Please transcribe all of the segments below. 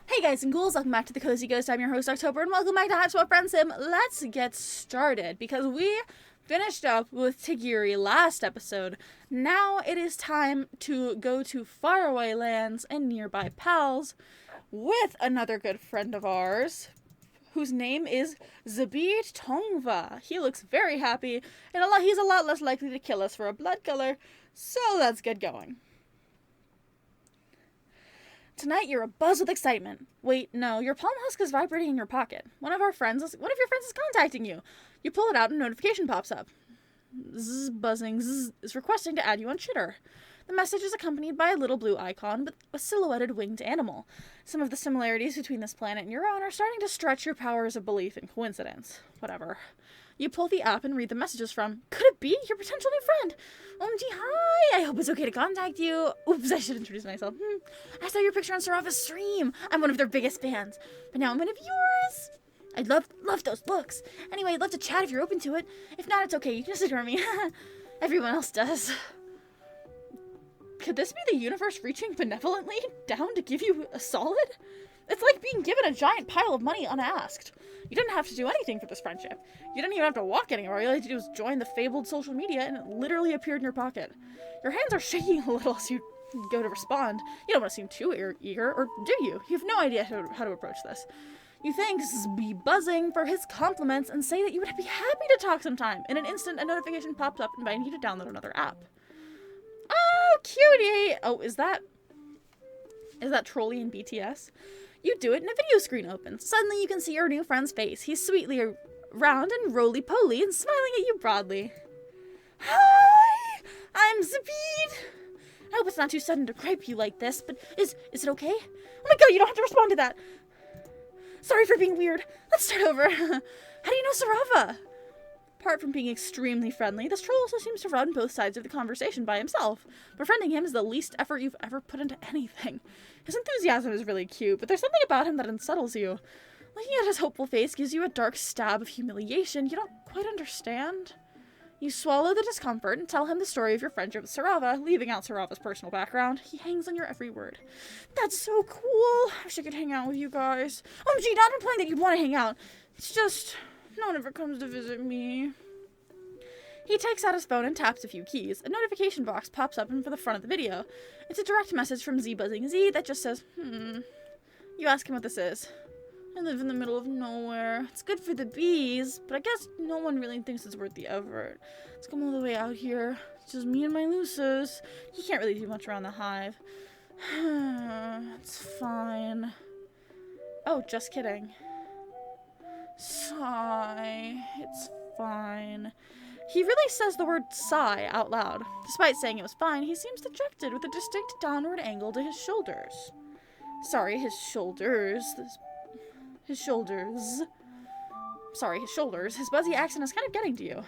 Hey guys and ghouls, welcome back to the Cozy Ghost. I'm your host October, and welcome back to Hiveswap Friendsim. Let's get started, because we finished up with Tigiri last episode. Now it is time to go to faraway lands and nearby pals with another good friend of ours, whose name is Zabid Tongva. He looks very happy, and he's a lot less likely to kill us for a blood color, so let's get going. Tonight you're abuzz with excitement. Wait, no, your palm husk is vibrating in your pocket. One of your friends is contacting you. You pull it out and a notification pops up. Zzz, buzzing, zzz, is requesting to add you on Chitter. The message is accompanied by a little blue icon with a silhouetted winged animal. Some of the similarities between this planet and your own are starting to stretch your powers of belief in coincidence. Whatever. You pull the app and read the messages from, could it be your potential new friend? OMG, hi! I hope it's okay to contact you. Oops, I should introduce myself. I saw your picture on Sarava's stream. I'm one of their biggest fans. But now I'm one of yours. I love those looks. Anyway, I'd love to chat if you're open to it. If not, it's okay. You can just ignore me. Everyone else does. Could this be the universe reaching benevolently down to give you a solid? It's like being given a giant pile of money unasked. You didn't have to do anything for this friendship. You didn't even have to walk anywhere. All you had to do was join the fabled social media, and it literally appeared in your pocket. Your hands are shaking a little as you go to respond. You don't want to seem too eager, or do you? You have no idea how to approach this. You thank Zb buzzing for his compliments and say that you would be happy to talk sometime. In an instant, a notification pops up inviting you to download another app. Oh, cutie! Oh, is that Trolley in BTS? You do it and a video screen opens. Suddenly you can see your new friend's face. He's sweetly round and roly-poly and smiling at you broadly. Hi! I'm Zabid! I hope it's not too sudden to gripe you like this, but is it okay? Oh my god, you don't have to respond to that! Sorry for being weird. Let's start over. How do you know Sarava? Apart from being extremely friendly, this troll also seems to run both sides of the conversation by himself. Befriending him is the least effort you've ever put into anything. His enthusiasm is really cute, but there's something about him that unsettles you. Looking at his hopeful face gives you a dark stab of humiliation you don't quite understand. You swallow the discomfort and tell him the story of your friendship with Sarava, leaving out Sarava's personal background. He hangs on your every word. That's so cool. I wish I could hang out with you guys. Oh, gee, not implying that you'd want to hang out. It's just, no one ever comes to visit me. He takes out his phone and taps a few keys. A notification box pops up in the front of the video. It's a direct message from ZBuzzingZ that just says, You ask him what this is. I live in the middle of nowhere. It's good for the bees, but I guess no one really thinks it's worth the effort. Let's come all the way out here. It's just me and my Lucis. He can't really do much around the hive. It's fine. Oh, just kidding. Sigh. It's fine. He really says the word sigh out loud. Despite saying it was fine, he seems dejected with a distinct downward angle to his shoulders. Sorry, his shoulders. His shoulders. Sorry, his shoulders. His buzzy accent is kind of getting to you.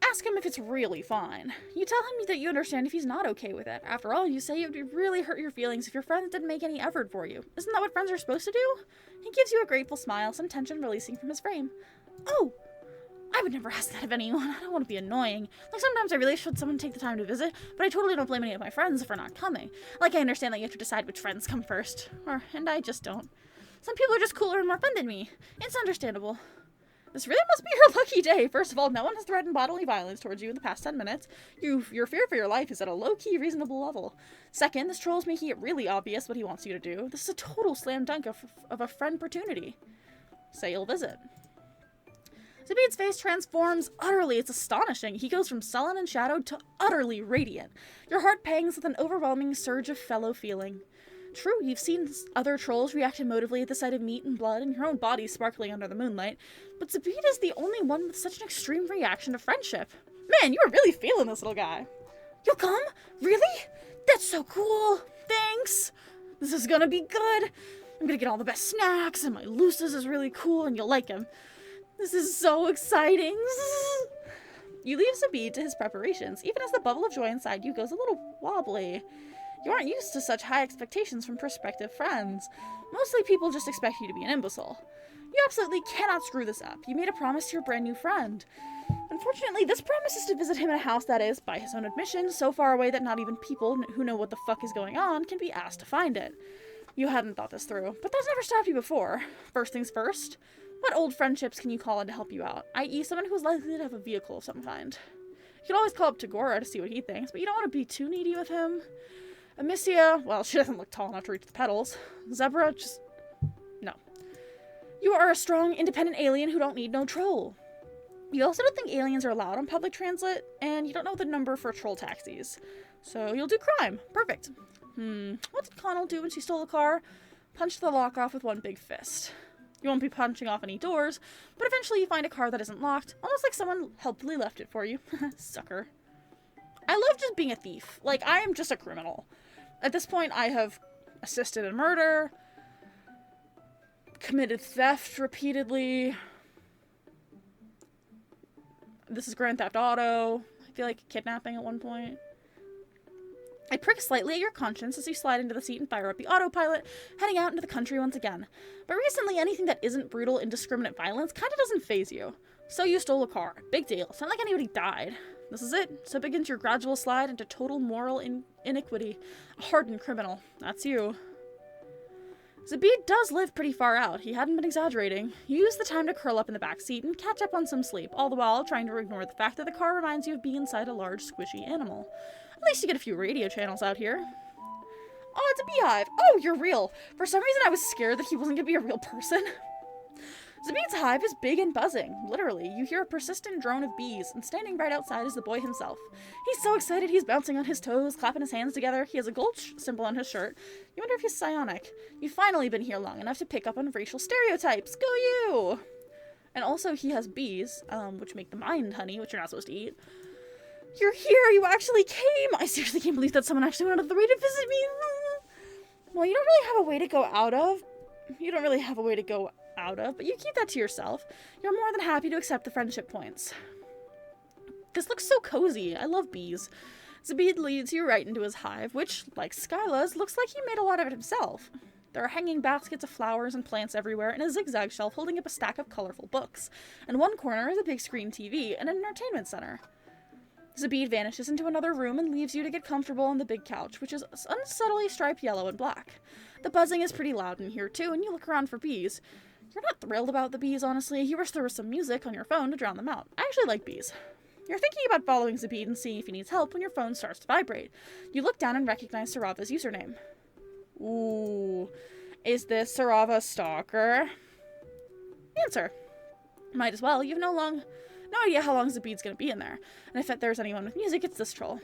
Ask him if it's really fine. You tell him that you understand if he's not okay with it. After all, you say it would really hurt your feelings if your friends didn't make any effort for you. Isn't that what friends are supposed to do? He gives you a grateful smile, some tension releasing from his frame. Oh, I would never ask that of anyone. I don't want to be annoying. Like, sometimes I really should someone take the time to visit, but I totally don't blame any of my friends for not coming. Like, I understand that you have to decide which friends come first. And I just don't. Some people are just cooler and more fun than me. It's understandable. This really must be your lucky day. First of all, no one has threatened bodily violence towards you in the past 10 minutes. Your fear for your life is at a low-key, reasonable level. Second, this troll is making it really obvious what he wants you to do. This is a total slam dunk of a friend opportunity. Say you'll visit. Zabid's face transforms utterly. It's astonishing. He goes from sullen and shadowed to utterly radiant. Your heart pangs with an overwhelming surge of fellow feeling. True, you've seen other trolls react emotively at the sight of meat and blood and your own body sparkling under the moonlight, but Zabid is the only one with such an extreme reaction to friendship. Man, you are really feeling this little guy. You'll come? Really? That's so cool. Thanks. This is gonna be good. I'm gonna get all the best snacks, and my Lucis is really cool, and you'll like him. This is so exciting. You leave Zabid to his preparations, even as the bubble of joy inside you goes a little wobbly. You aren't used to such high expectations from prospective friends. Mostly people just expect you to be an imbecile. You absolutely cannot screw this up. You made a promise to your brand new friend. Unfortunately, this promises to visit him in a house that is, by his own admission, so far away that not even people who know what the fuck is going on can be asked to find it. You hadn't thought this through, but that's never stopped you before. First things first, what old friendships can you call in to help you out, i.e. someone who is likely to have a vehicle of some kind? You can always call up Tagora to see what he thinks, but you don't want to be too needy with him. Amicia, well, she doesn't look tall enough to reach the pedals. Zebra, just... no. You are a strong, independent alien who don't need no troll. You also don't think aliens are allowed on public transit, and you don't know the number for troll taxis. So you'll do crime. Perfect. What did Connell do when she stole a car? Punch the lock off with one big fist. You won't be punching off any doors, but eventually you find a car that isn't locked, almost like someone helpfully left it for you. Sucker. I love just being a thief. Like, I am just a criminal. At this point, I have assisted in murder, committed theft repeatedly. This is Grand Theft Auto. I feel like kidnapping at one point. I prick slightly at your conscience as you slide into the seat and fire up the autopilot, heading out into the country once again. But recently, anything that isn't brutal, indiscriminate violence kind of doesn't faze you. So you stole a car. Big deal. It's not like anybody died. This is it. So begins your gradual slide into total moral iniquity. A hardened criminal. That's you. Zabid does live pretty far out. He hadn't been exaggerating. You use the time to curl up in the back seat and catch up on some sleep, all the while trying to ignore the fact that the car reminds you of being inside a large, squishy animal. At least you get a few radio channels out here. Oh, it's a beehive. Oh, you're real. For some reason, I was scared that he wasn't going to be a real person. Zabid's hive is big and buzzing. Literally, you hear a persistent drone of bees, and standing right outside is the boy himself. He's so excited he's bouncing on his toes, clapping his hands together. He has a gold symbol on his shirt. You wonder if he's psionic. You've finally been here long enough to pick up on racial stereotypes. Go you! And also, he has bees, which make the mind honey, which you're not supposed to eat. You're here! You actually came! I seriously can't believe that someone actually went out of the way to visit me. Well, you don't really have a way to go out of. But you keep that to yourself. You're more than happy to accept the friendship points. This looks so cozy. I love bees. Zabid leads you right into his hive, which, like Skyla's, looks like he made a lot of it himself. There are hanging baskets of flowers and plants everywhere, and a zigzag shelf holding up a stack of colorful books. In one corner is a big screen TV and an entertainment center. Zabid vanishes into another room and leaves you to get comfortable on the big couch, which is unsubtly striped yellow and black. The buzzing is pretty loud in here, too, and you look around for bees. You're not thrilled about the bees, honestly. You wish there was some music on your phone to drown them out. I actually like bees. You're thinking about following Zabid and seeing if he needs help when your phone starts to vibrate. You look down and recognize Sarava's username. Ooh. Is this Sarava Stalker? Answer. Might as well. You have no idea how long Zabid's gonna be in there. And if there's anyone with music, it's this troll.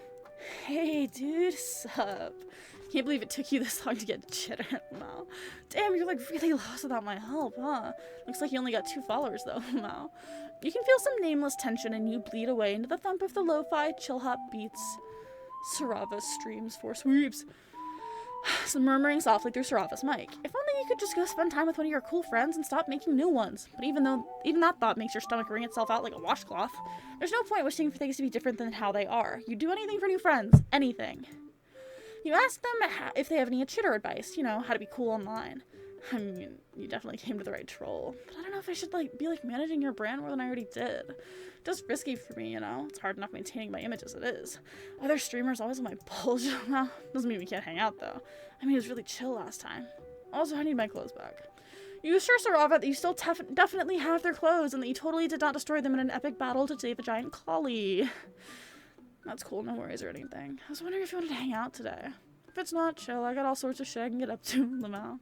Hey, dude, sup? Can't believe it took you this long to get chitter. Wow. Damn, you're like really lost without my help, huh? Looks like you only got 2 followers, though. Wow. You can feel some nameless tension, and you bleed away into the thump of the lo-fi, chill-hop beats. Sarava streams 4 sweeps. Some murmuring softly through Sarava's mic. If only you could just go spend time with one of your cool friends and stop making new ones. But even that thought makes your stomach wring itself out like a washcloth. There's no point wishing for things to be different than how they are. You'd do anything for new friends. Anything. You ask them if they have any chitter advice. You know, how to be cool online. I mean, you definitely came to the right troll. But I don't know if I should, be managing your brand more than I already did. Just risky for me, you know? It's hard enough maintaining my image as it is. Other streamers always on my bullshit. Well, doesn't mean we can't hang out, though. I mean, it was really chill last time. Also, I need my clothes back. You assure Sarava that you still definitely have their clothes and that you totally did not destroy them in an epic battle to save a giant collie. That's cool, no worries or anything. I was wondering if you wanted to hang out today. If it's not, chill. I got all sorts of shit I can get up to in Lamau.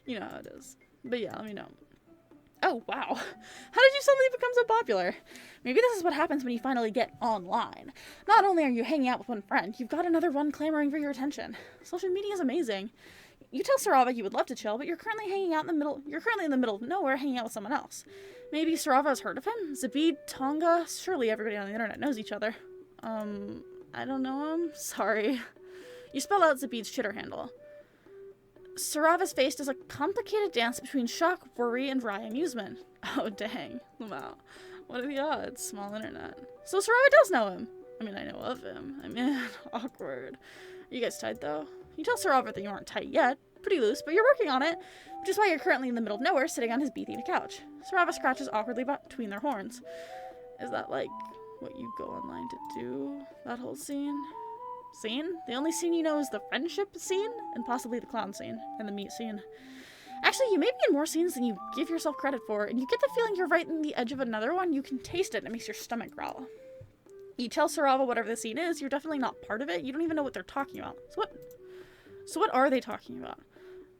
You know how it is. But yeah, let me know. Oh, wow. How did you suddenly become so popular? Maybe this is what happens when you finally get online. Not only are you hanging out with one friend, you've got another one clamoring for your attention. Social media is amazing. You tell Sarava you would love to chill, but you're currently in the middle of nowhere hanging out with someone else. Maybe Sarava has heard of him? Zabid, Tonga? Surely everybody on the internet knows each other. I don't know him. Sorry. You spell out Zabid's Chitter handle. Sarava's face does a complicated dance between shock, worry, and wry amusement. Oh, dang. Wow. What are the odds? Small internet. So Sarava does know him. I mean, I know of him. I mean, awkward. Are you guys tight, though? You tell Sarava that you aren't tight yet. Pretty loose, but you're working on it, which is why you're currently in the middle of nowhere, sitting on his bee-themed couch. Sarava scratches awkwardly between their horns. Is that, what you go online to do. That whole scene. The only scene you know is the friendship scene, and possibly the clown scene, and the meat scene. Actually, you may be in more scenes than you give yourself credit for, and you get the feeling you're right in the edge of another one. You can taste it, and it makes your stomach growl. You tell Sarava whatever the scene is, you're definitely not part of it. You don't even know what they're talking about. So what are they talking about?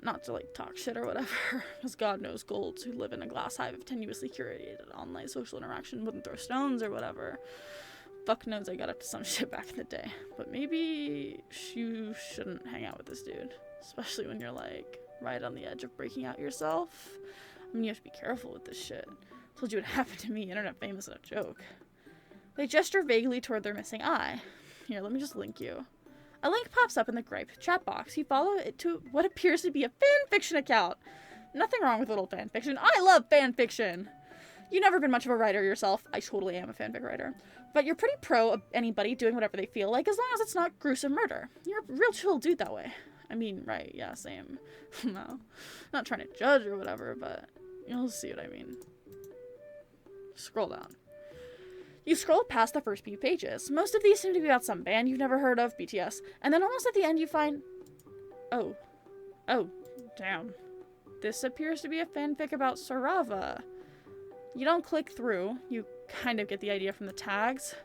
Not to, like, talk shit or whatever, because God knows golds who live in a glass hive of tenuously curated online social interaction wouldn't throw stones or whatever. Fuck knows I got up to some shit back in the day. But maybe you shouldn't hang out with this dude. Especially when you're, like, right on the edge of breaking out yourself. I mean, you have to be careful with this shit. I told you what happened to me. Internet fame isn't a joke. They gesture vaguely toward their missing eye. Here, let me just link you. A link pops up in the Gripe chat box. You follow it to what appears to be a fanfiction account. Nothing wrong with a little fanfiction. I love fanfiction! You've never been much of a writer yourself. I totally am a fanfic writer. But you're pretty pro anybody doing whatever they feel like, as long as it's not gruesome murder. You're a real chill dude that way. I mean, right, yeah, same. No, not trying to judge or whatever, but you'll see what I mean. Scroll down. You scroll past the first few pages. Most of these seem to be about some band you've never heard of, BTS, and then almost at the end you find... Oh, damn. This appears to be a fanfic about Sarava. You don't click through. You kind of get the idea from the tags.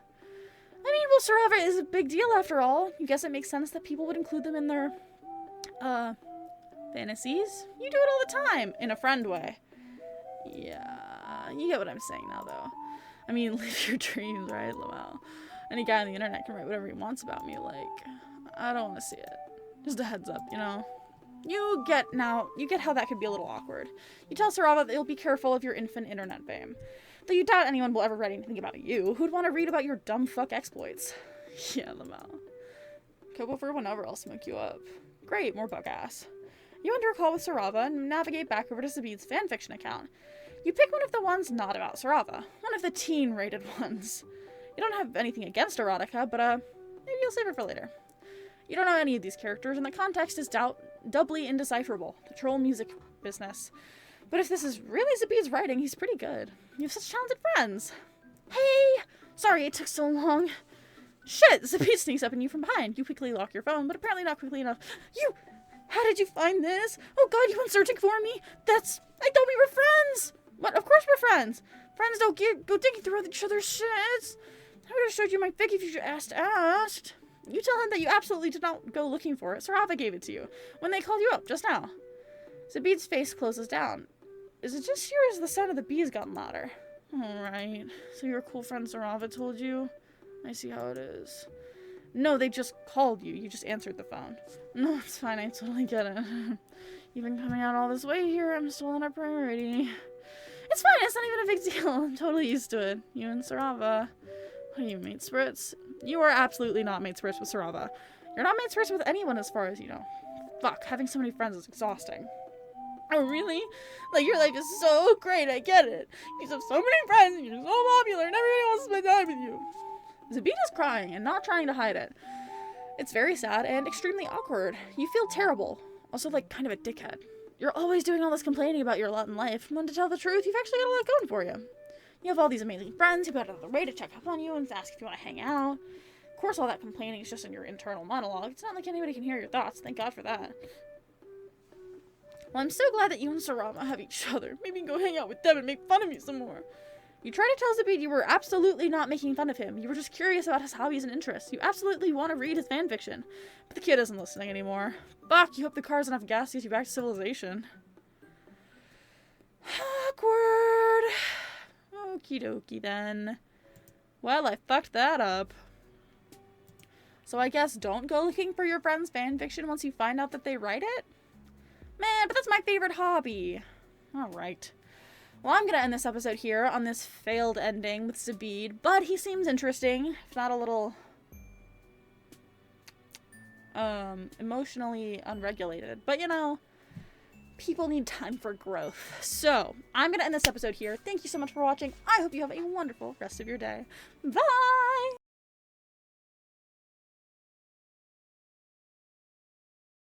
I mean, well, Sarava is a big deal after all. You guess it makes sense that people would include them in their, fantasies? You do it all the time, in a friend way. Yeah, you get what I'm saying now, though. I mean, live your dreams, right, Lamau? Any guy on the internet can write whatever he wants about me, like, I don't want to see it. Just a heads up, you know? You get how that could be a little awkward. You tell Sarava that you'll be careful of your infant internet fame. Though you doubt anyone will ever write anything about you. Who'd want to read about your dumb fuck exploits? Yeah, Lamau. Come over whenever I'll smoke you up. Great, more bug ass. You enter a call with Sarava and navigate back over to Sabid's fanfiction account. You pick one of the ones not about Sarava. One of the teen-rated ones. You don't have anything against erotica, but, maybe you'll save it for later. You don't know any of these characters, and the context is doubly indecipherable. The troll music business. But if this is really Zabid's writing, he's pretty good. You have such talented friends. Hey! Sorry it took so long. Shit! Zabid sneaks up on you from behind. You quickly lock your phone, but apparently not quickly enough. How did you find this? Oh god, you went searching for me? I thought we were friends! What? Of course we're friends! Friends don't go digging through each other's shit! I would have showed you my pic if you just asked. You tell him that you absolutely did not go looking for it. Sarava gave it to you when they called you up just now. Zabid's face closes down. Is it just here or has the sound of the bees gotten louder? Alright. So your cool friend Sarava told you? I see how it is. No, they just called you. You just answered the phone. No, it's fine. I totally get it. Even coming out all this way here, I'm still on a priority. It's fine. It's not even a big deal. I'm totally used to it. You and Sarava. What are you, mate spirits? You are absolutely not mate spirits with Sarava. You're not mate spirits with anyone as far as you know. Fuck, having so many friends is exhausting. Oh, really? Like, your life is so great, I get it. You have so many friends, and you're so popular, and everybody wants to spend time with you. Zabid is crying, and not trying to hide it. It's very sad, and extremely awkward. You feel terrible. Also, like, kind of a dickhead. You're always doing all this complaining about your lot in life, when to tell the truth, you've actually got a lot going for you. You have all these amazing friends who go out of their way to check up on you and ask if you want to hang out. Of course, all that complaining is just in your internal monologue. It's not like anybody can hear your thoughts. Thank God for that. Well, I'm so glad that you and Sarava have each other. Maybe go hang out with them and make fun of you some more. You try to tell Zabid you were absolutely not making fun of him. You were just curious about his hobbies and interests. You absolutely want to read his fanfiction. But the kid isn't listening anymore. Fuck, you hope the car's enough gas to get you back to civilization. Awkward. Okie dokie then. Well, I fucked that up. So I guess don't go looking for your friend's fanfiction once you find out that they write it? Man, but that's my favorite hobby. Alright. Well, I'm gonna end this episode here on this failed ending with Zabid, but he seems interesting, if not a little, emotionally unregulated. But, you know, people need time for growth. So, I'm gonna end this episode here. Thank you so much for watching. I hope you have a wonderful rest of your day. Bye!